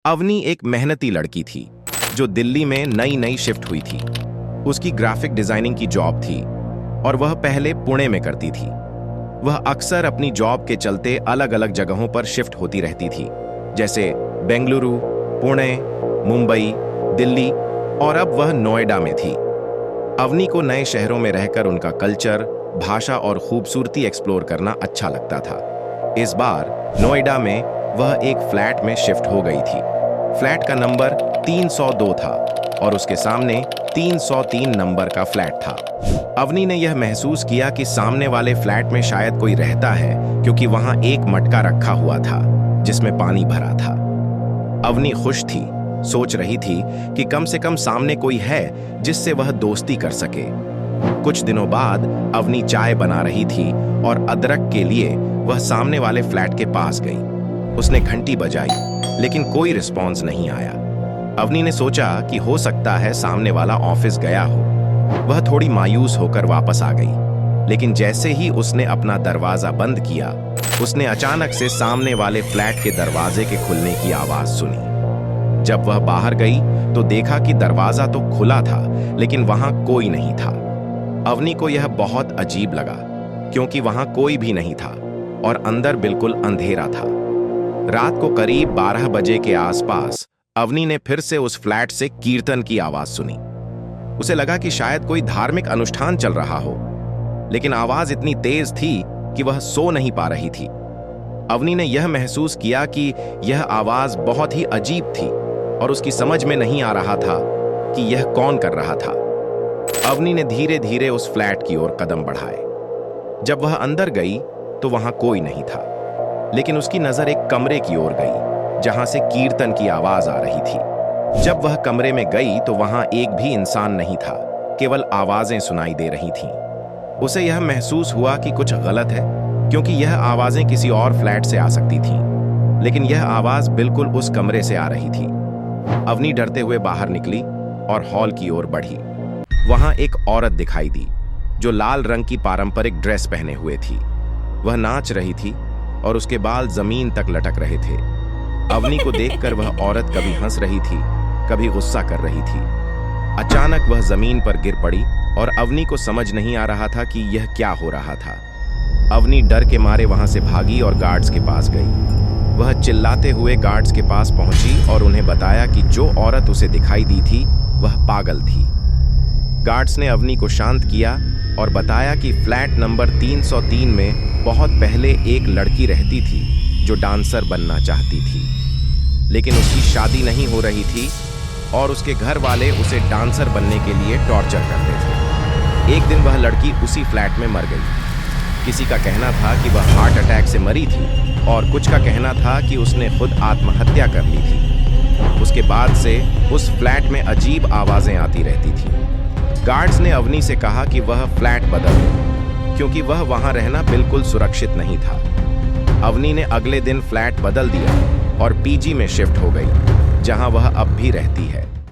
अवनी एक मेहनती लड़की थी जो दिल्ली में नई नई शिफ्ट हुई थी। उसकी ग्राफिक डिजाइनिंग की जॉब थी और वह पहले पुणे में करती थी। वह अक्सर अपनी जॉब के चलते अलग अलग जगहों पर शिफ्ट होती रहती थी, जैसे बेंगलुरु, पुणे, मुंबई, दिल्ली और अब वह नोएडा में थी। अवनी को नए शहरों में रहकर उनका कल्चर, भाषा और खूबसूरती एक्सप्लोर करना अच्छा लगता था। इस बार नोएडा में वह एक फ्लैट में शिफ्ट हो गई थी। फ्लैट का नंबर 302 था और उसके सामने 303 नंबर का फ्लैट था। अवनी ने यह महसूस किया कि सामने वाले फ्लैट में शायद कोई रहता है, क्योंकि वहां एक मटका रखा हुआ था जिसमें पानी भरा था। अवनी खुश थी, सोच रही थी कि कम से कम सामने कोई है जिससे वह दोस्ती कर सके। कुछ दिनों बाद अवनी चाय बना रही थी और अदरक के लिए वह सामने वाले फ्लैट के पास गई। उसने घंटी बजाई, लेकिन कोई रिस्पॉन्स नहीं आया। अवनी ने सोचा कि हो सकता है सामने वाला ऑफिस गया हो। वह थोड़ी मायूस होकर वापस आ गई, लेकिन जैसे ही उसने अपना दरवाजा बंद किया, उसने अचानक से सामने वाले फ्लैट के दरवाजे के खुलने की आवाज सुनी। जब वह बाहर गई तो देखा कि दरवाजा तो खुला था, लेकिन वहां कोई नहीं था। अवनी को यह बहुत अजीब लगा, क्योंकि वहां कोई भी नहीं था और अंदर बिल्कुल अंधेरा था। रात को करीब 12 बजे के आसपास अवनी ने फिर से उस फ्लैट से कीर्तन की आवाज सुनी। उसे लगा कि शायद कोई धार्मिक अनुष्ठान चल रहा हो, लेकिन आवाज इतनी तेज थी कि वह सो नहीं पा रही थी। अवनी ने यह महसूस किया कि यह आवाज बहुत ही अजीब थी और उसकी समझ में नहीं आ रहा था कि यह कौन कर रहा था। अवनी ने धीरे धीरे उस फ्लैट की ओर कदम बढ़ाए। जब वह अंदर गई तो वहां कोई नहीं था, लेकिन उसकी नजर एक कमरे की ओर गई जहां से कीर्तन की आवाज आ रही थी। जब वह कमरे में गई तो वहां एक भी इंसान नहीं था, केवल आवाजें सुनाई दे रही थीं। उसे यह महसूस हुआ कि कुछ गलत है, क्योंकि यह आवाजें किसी और फ्लैट से आ सकती थीं, लेकिन यह आवाज बिल्कुल उस कमरे से आ रही थी। अवनी डरते हुए बाहर निकली और हॉल की ओर बढ़ी। वहां एक औरत दिखाई दी जो लाल रंग की पारंपरिक ड्रेस पहने हुए थी। वह नाच रही थी और उसके बाल जमीन तक लटक रहे थे। अवनी को देखकर वह औरत कभी हंस रही थी, कभी गुस्सा कर रही थी। अचानक वह जमीन पर गिर पड़ी और अवनी को समझ नहीं आ रहा था कि यह क्या हो रहा था। अवनी डर के मारे वहां से भागी और गार्ड्स के पास गई। वह चिल्लाते हुए गार्ड्स के पास पहुंची और उन्हें बताया कि जो औरत उसे दिखाई दी थी वह पागल थी। गार्ड्स ने अवनी को शांत किया और बताया कि फ्लैट नंबर 303 में बहुत पहले एक लड़की रहती थी जो डांसर बनना चाहती थी, लेकिन उसकी शादी नहीं हो रही थी और उसके घर वाले उसे डांसर बनने के लिए टॉर्चर करते थे। एक दिन वह लड़की उसी फ्लैट में मर गई। किसी का कहना था कि वह हार्ट अटैक से मरी थी और कुछ का कहना था कि उसने खुद आत्महत्या कर ली थी। उसके बाद से उस फ्लैट में अजीब आवाजें आती रहती थीं। गार्ड्स ने अवनी से कहा कि वह फ्लैट बदल दे, क्योंकि वह वहां रहना बिल्कुल सुरक्षित नहीं था। अवनी ने अगले दिन फ्लैट बदल दिया और पीजी में शिफ्ट हो गई, जहां वह अब भी रहती है।